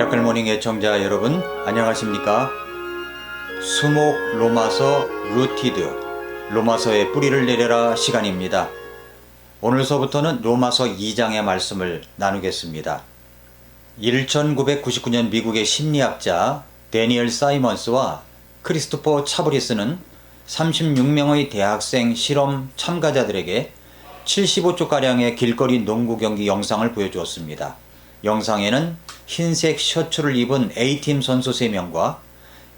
미라클 모닝 애청자 여러분 안녕하십니까? 수목 로마서 루티드 로마서의 뿌리를 내려라 시간입니다. 오늘서부터는 로마서 2장의 말씀을 나누겠습니다. 1999년 미국의 심리학자 데니엘 사이먼스와 크리스토퍼 차브리스는 36명의 대학생 실험 참가자들에게 75초가량의 길거리 농구 경기 영상을 보여주었습니다. 영상에는 흰색 셔츠를 입은 A팀 선수 3명과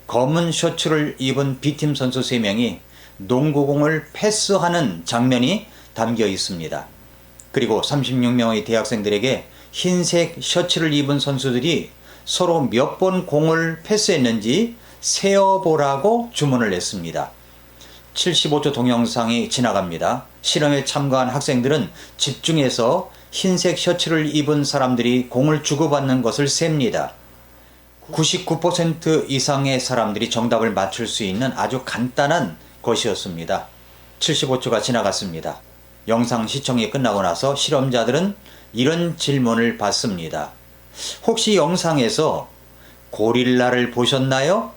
검은 셔츠를 입은 B팀 선수 3명이 농구공을 패스하는 장면이 담겨 있습니다. 그리고 36명의 대학생들에게 흰색 셔츠를 입은 선수들이 서로 몇 번 공을 패스했는지 세어보라고 주문을 했습니다. 75초 동영상이 지나갑니다. 실험에 참가한 학생들은 집중해서 흰색 셔츠를 입은 사람들이 공을 주고받는 것을 셉니다. 99% 이상의 사람들이 정답을 맞출 수 있는 아주 간단한 것이었습니다. 75초가 지나갔습니다. 영상 시청이 끝나고 나서 실험자들은 이런 질문을 받습니다. 혹시 영상에서 고릴라를 보셨나요?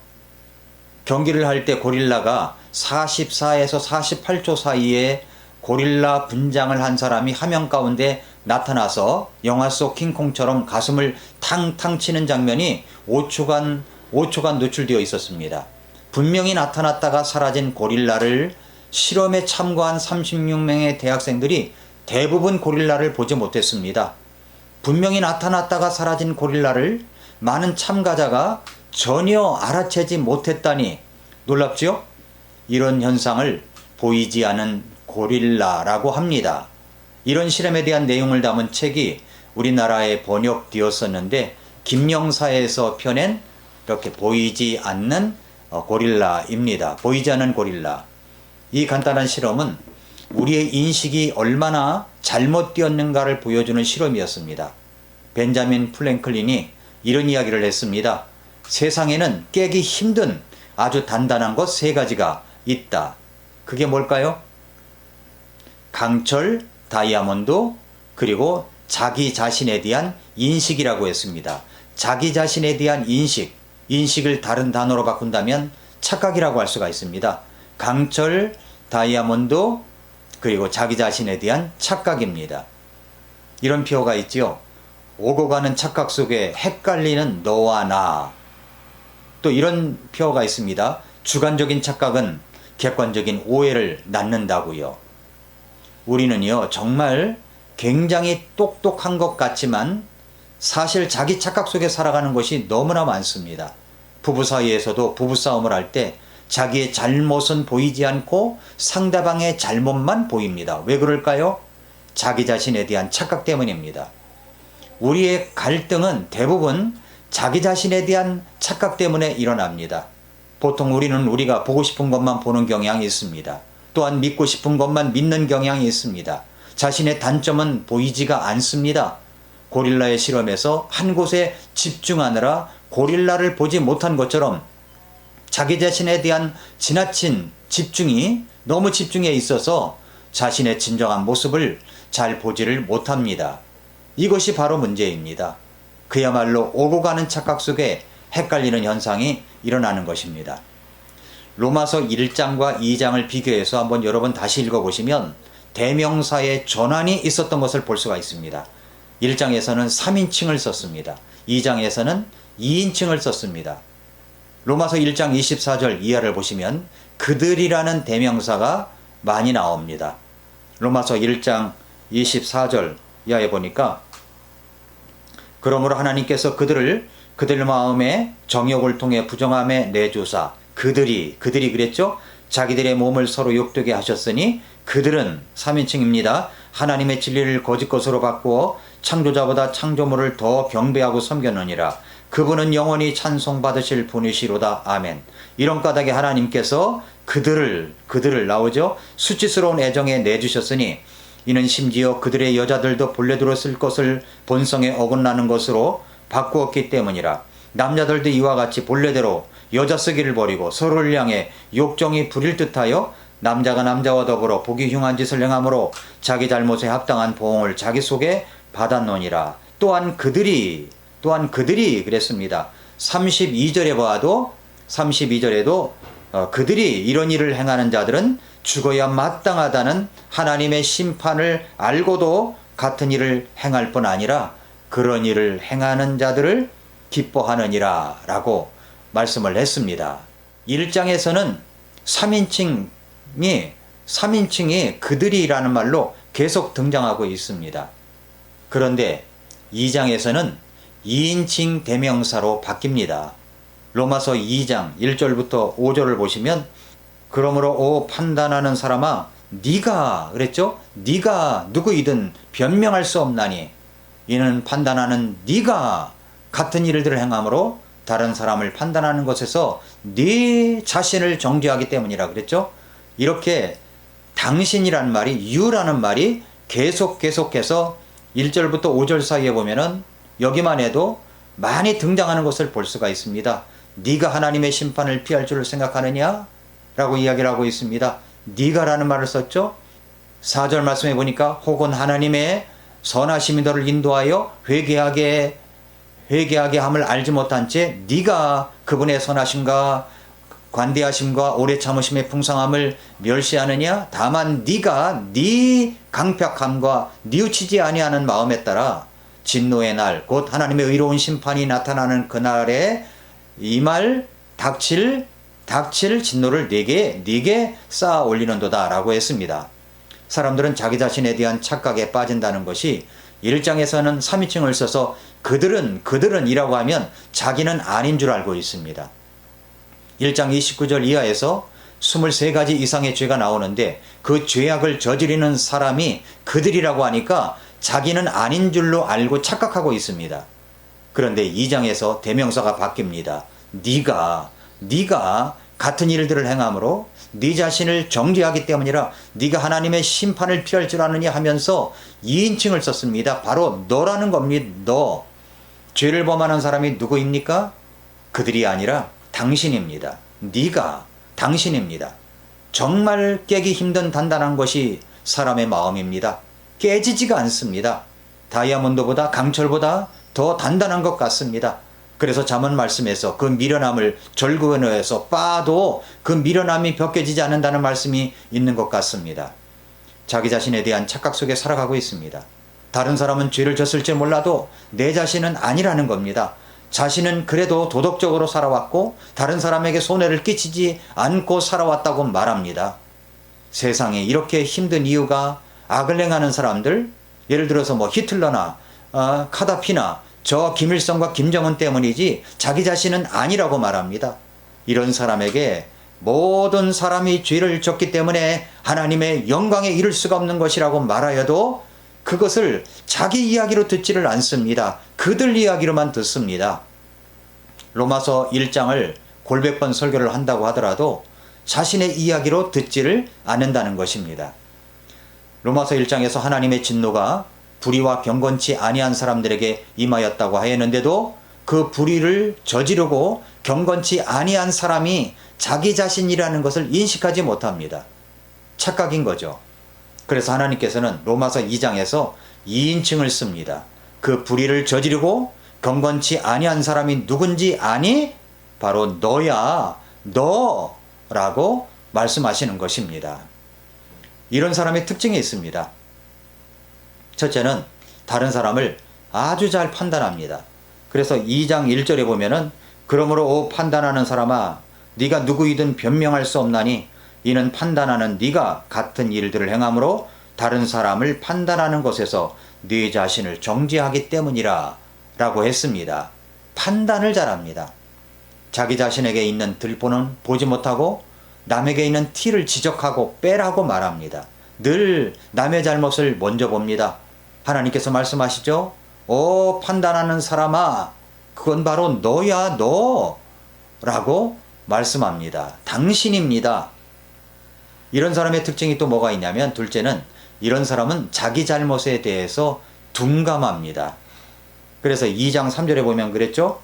경기를 할 때 고릴라가 44에서 48초 사이에 고릴라 분장을 한 사람이 화면 가운데 나타나서 영화 속 킹콩처럼 가슴을 탕탕 치는 장면이 5초간 노출되어 있었습니다. 분명히 나타났다가 사라진 고릴라를 실험에 참가한 36명의 대학생들이 대부분 고릴라를 보지 못했습니다. 분명히 나타났다가 사라진 고릴라를 많은 참가자가 전혀 알아채지 못했다니 놀랍지요? 이런 현상을 보이지 않은 고릴라라고 합니다. 이런 실험에 대한 내용을 담은 책이 우리나라에 번역되었었는데 김영사에서 펴낸 이렇게 보이지 않는 고릴라입니다. 보이지 않는 고릴라. 이 간단한 실험은 우리의 인식이 얼마나 잘못되었는가를 보여주는 실험이었습니다. 벤자민 프랭클린이 이런 이야기를 했습니다. 세상에는 깨기 힘든 아주 단단한 것 3가지가 있다. 그게 뭘까요? 강철, 다이아몬드, 그리고 자기 자신에 대한 인식이라고 했습니다. 자기 자신에 대한 인식을 다른 단어로 바꾼다면 착각이라고 할 수가 있습니다. 강철, 다이아몬드, 그리고 자기 자신에 대한 착각입니다. 이런 표어가 있지요. 오고 가는 착각 속에 헷갈리는 너와 나. 또 이런 표어가 있습니다. 주관적인 착각은 객관적인 오해를 낳는다고요. 우리는요, 정말 굉장히 똑똑한 것 같지만 사실 자기 착각 속에 살아가는 것이 너무나 많습니다. 부부 사이에서도 부부싸움을 할 때 자기의 잘못은 보이지 않고 상대방의 잘못만 보입니다. 왜 그럴까요? 자기 자신에 대한 착각 때문입니다. 우리의 갈등은 대부분 자기 자신에 대한 착각 때문에 일어납니다. 보통 우리는 우리가 보고 싶은 것만 보는 경향이 있습니다. 또한 믿고 싶은 것만 믿는 경향이 있습니다. 자신의 단점은 보이지가 않습니다. 고릴라의 실험에서 한 곳에 집중하느라 고릴라를 보지 못한 것처럼 자기 자신에 대한 지나친 집중이 너무 집중해 있어서 자신의 진정한 모습을 잘 보지를 못합니다. 이것이 바로 문제입니다. 그야말로 오고 가는 착각 속에 헷갈리는 현상이 일어나는 것입니다. 로마서 1장과 2장을 비교해서 한번 여러분 다시 읽어보시면 대명사의 전환이 있었던 것을 볼 수가 있습니다. 1장에서는 3인칭을 썼습니다. 2장에서는 2인칭을 썼습니다. 로마서 1장 24절 이하를 보시면 그들이라는 대명사가 많이 나옵니다. 로마서 1장 24절 이하에 보니까 그러므로 하나님께서 그들 마음에 정욕을 통해 부정함에 내주사 그들이 그랬죠? 자기들의 몸을 서로 욕되게 하셨으니 그들은 3인칭입니다. 하나님의 진리를 거짓 것으로 바꾸어 창조자보다 창조물을 더 경배하고 섬겼느니라. 그분은 영원히 찬송받으실 분이시로다. 아멘. 이런 까닭에 하나님께서 그들을 나오죠? 수치스러운 애정에 내주셨으니 이는 심지어 그들의 여자들도 본래 들었을 것을 본성에 어긋나는 것으로 바꾸었기 때문이라. 남자들도 이와 같이 본래대로 여자 쓰기를 버리고 서로를 향해 욕정이 부릴 듯하여 남자가 남자와 더불어 보기 흉한 짓을 행함으로 자기 잘못에 합당한 보응을 자기 속에 받았노니라. 또한 그들이 또한 그들이 그랬습니다. 32절에 봐도 32절에도 그들이 이런 일을 행하는 자들은 죽어야 마땅하다는 하나님의 심판을 알고도 같은 일을 행할 뿐 아니라 그런 일을 행하는 자들을 기뻐하느니라 라고 말씀을 했습니다. 1장에서는 3인칭이 그들이라는 말로 계속 등장하고 있습니다. 그런데 2장에서는 2인칭 대명사로 바뀝니다. 로마서 2장 1절부터 5절을 보시면 그러므로 오 판단하는 사람아 네가 그랬죠? 네가 누구이든 변명할 수 없나니 이는 판단하는 네가 같은 일들을 행함으로 다른 사람을 판단하는 것에서 네 자신을 정죄하기 때문이라 그랬죠? 이렇게 당신이란 말이 you라는 말이 계속해서 1절부터 5절 사이에 보면은 여기만 해도 많이 등장하는 것을 볼 수가 있습니다. 네가 하나님의 심판을 피할 줄을 생각하느냐? 라고 이야기를 하고 있습니다. 네가라는 말을 썼죠. 4절 말씀해 보니까 혹은 하나님의 선하심이 너를 인도하여 회개하게 함을 알지 못한 채 네가 그분의 선하심과 관대하심과 오래 참으심의 풍성함을 멸시하느냐? 다만 네가 네 강팍함과 뉘우치지 아니하는 마음에 따라 진노의 날 곧 하나님의 의로운 심판이 나타나는 그날에 이 말 닥칠 진노를 네게 쌓아 올리는도다 라고 했습니다. 사람들은 자기 자신에 대한 착각에 빠진다는 것이 1장에서는 3인칭을 써서 그들은 이라고 하면 자기는 아닌 줄 알고 있습니다. 1장 29절 이하에서 23가지 이상의 죄가 나오는데 그 죄악을 저지르는 사람이 그들이라고 하니까 자기는 아닌 줄로 알고 착각하고 있습니다. 그런데 2장에서 대명사가 바뀝니다. 네가 같은 일들을 행함으로 네 자신을 정죄하기 때문이라 네가 하나님의 심판을 피할 줄 아느냐 하면서 2인칭을 썼습니다. 바로 너라는 겁니다. 너. 죄를 범하는 사람이 누구입니까? 그들이 아니라 당신입니다. 네가 당신입니다. 정말 깨기 힘든 단단한 것이 사람의 마음입니다. 깨지지가 않습니다. 다이아몬드보다 강철보다 더 단단한 것 같습니다. 그래서 잠언 말씀에서 그 미련함을 절구해서 빻아도 그 미련함이 벗겨지지 않는다는 말씀이 있는 것 같습니다. 자기 자신에 대한 착각 속에 살아가고 있습니다. 다른 사람은 죄를 졌을지 몰라도 내 자신은 아니라는 겁니다. 자신은 그래도 도덕적으로 살아왔고 다른 사람에게 손해를 끼치지 않고 살아왔다고 말합니다. 세상에 이렇게 힘든 이유가 악을 행하는 사람들, 예를 들어서 히틀러나 카다피나 저 김일성과 김정은 때문이지 자기 자신은 아니라고 말합니다. 이런 사람에게 모든 사람이 죄를 졌기 때문에 하나님의 영광에 이를 수가 없는 것이라고 말하여도 그것을 자기 이야기로 듣지를 않습니다. 그들 이야기로만 듣습니다. 로마서 1장을 골백 번 설교를 한다고 하더라도 자신의 이야기로 듣지를 않는다는 것입니다. 로마서 1장에서 하나님의 진노가 불의와 경건치 아니한 사람들에게 임하였다고 하였는데도 그 불의를 저지르고 경건치 아니한 사람이 자기 자신이라는 것을 인식하지 못합니다. 착각인 거죠. 그래서 하나님께서는 로마서 2장에서 2인칭을 씁니다. 그 불의를 저지르고 경건치 아니한 사람이 누군지 아니? 바로 너야, 너라고 말씀하시는 것입니다. 이런 사람의 특징이 있습니다. 첫째는 다른 사람을 아주 잘 판단합니다. 그래서 2장 1절에 보면은 그러므로 오 판단하는 사람아 네가 누구이든 변명할 수 없나니 이는 판단하는 네가 같은 일들을 행함으로 다른 사람을 판단하는 것에서 네 자신을 정죄하기 때문이라 라고 했습니다. 판단을 잘합니다. 자기 자신에게 있는 들보는 보지 못하고 남에게 있는 티를 지적하고 빼라고 말합니다. 늘 남의 잘못을 먼저 봅니다. 하나님께서 말씀하시죠. 오 판단하는 사람아 그건 바로 너야 너 라고 말씀합니다. 당신입니다. 이런 사람의 특징이 또 뭐가 있냐면 둘째는 이런 사람은 자기 잘못에 대해서 둔감합니다. 그래서 2장 3절에 보면 그랬죠.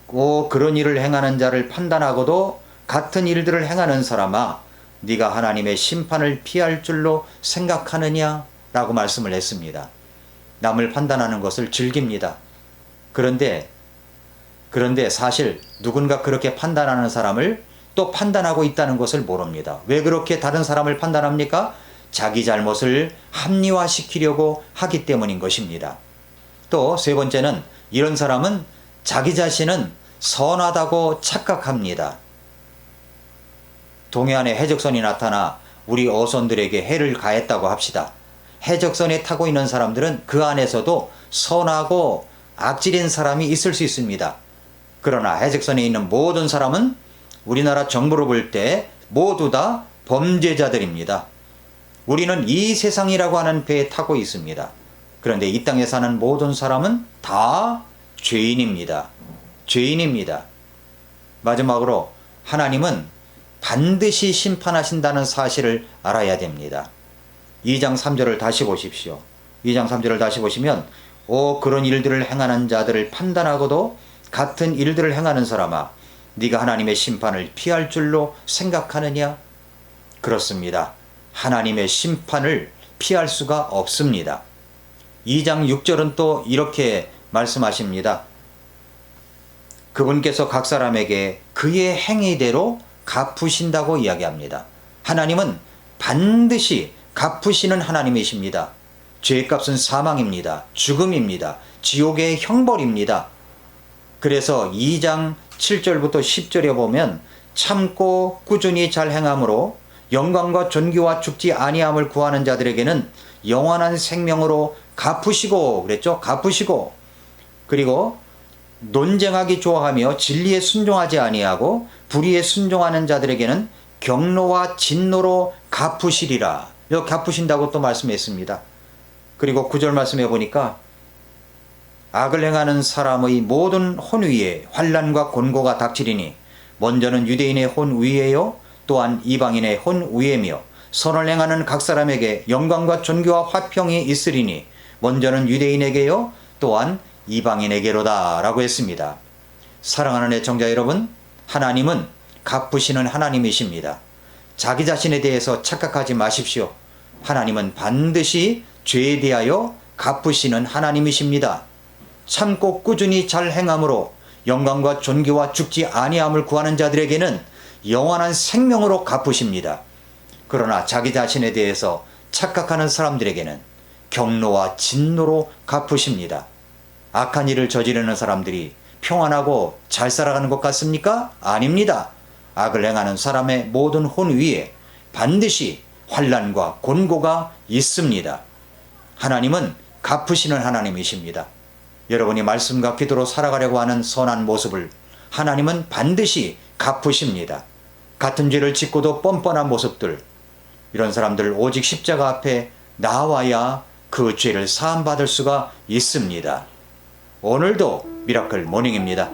오 그런 일을 행하는 자를 판단하고도 같은 일들을 행하는 사람아 네가 하나님의 심판을 피할 줄로 생각하느냐 라고 말씀을 했습니다. 남을 판단하는 것을 즐깁니다. 그런데 그런데 사실 누군가 그렇게 판단하는 사람을 또 판단하고 있다는 것을 모릅니다. 왜 그렇게 다른 사람을 판단합니까? 자기 잘못을 합리화시키려고 하기 때문인 것입니다. 또 세 번째는 이런 사람은 자기 자신은 선하다고 착각합니다. 동해안에 해적선이 나타나 우리 어선들에게 해를 가했다고 합시다. 해적선에 타고 있는 사람들은 그 안에서도 선하고 악질인 사람이 있을 수 있습니다. 그러나 해적선에 있는 모든 사람은 우리나라 정부로 볼 때 모두 다 범죄자들입니다. 우리는 이 세상이라고 하는 배에 타고 있습니다. 그런데 이 땅에 사는 모든 사람은 다 죄인입니다. 죄인입니다. 마지막으로 하나님은 반드시 심판하신다는 사실을 알아야 됩니다. 2장 3절을 다시 보십시오. 2장 3절을 다시 보시면 그런 일들을 행하는 자들을 판단하고도 같은 일들을 행하는 사람아 네가 하나님의 심판을 피할 줄로 생각하느냐? 그렇습니다. 하나님의 심판을 피할 수가 없습니다. 2장 6절은 또 이렇게 말씀하십니다. 그분께서 각 사람에게 그의 행위대로 갚으신다고 이야기합니다. 하나님은 반드시 갚으시는 하나님이십니다. 죄값은 사망입니다. 죽음입니다. 지옥의 형벌입니다. 그래서 2장 7절부터 10절에 보면 참고 꾸준히 잘 행함으로 영광과 존귀와 죽지 아니함을 구하는 자들에게는 영원한 생명으로 갚으시고 그랬죠. 갚으시고 그리고 논쟁하기 좋아하며 진리에 순종하지 아니하고 불의에 순종하는 자들에게는 경노와 진노로 갚으시리라. 이렇게 갚으신다고 또 말씀했습니다. 그리고 9절 말씀해 보니까 악을 행하는 사람의 모든 혼 위에 환난과 곤고가 닥치리니 먼저는 유대인의 혼 위에요 또한 이방인의 혼 위에며 선을 행하는 각 사람에게 영광과 존귀와 화평이 있으리니 먼저는 유대인에게요 또한 이방인에게로다 라고 했습니다. 사랑하는 애청자 여러분, 하나님은 갚으시는 하나님이십니다. 자기 자신에 대해서 착각하지 마십시오. 하나님은 반드시 죄에 대하여 갚으시는 하나님이십니다. 참고 꾸준히 잘 행함으로 영광과 존귀와 죽지 아니함을 구하는 자들에게는 영원한 생명으로 갚으십니다. 그러나 자기 자신에 대해서 착각하는 사람들에게는 경노와 진노로 갚으십니다. 악한 일을 저지르는 사람들이 평안하고 잘 살아가는 것 같습니까? 아닙니다. 악을 행하는 사람의 모든 혼 위에 반드시 환난과 곤고가 있습니다. 하나님은 갚으시는 하나님이십니다. 여러분이 말씀과 기도로 살아가려고 하는 선한 모습을 하나님은 반드시 갚으십니다. 같은 죄를 짓고도 뻔뻔한 모습들, 이런 사람들 오직 십자가 앞에 나와야 그 죄를 사함받을 수가 있습니다. 오늘도 미라클 모닝입니다.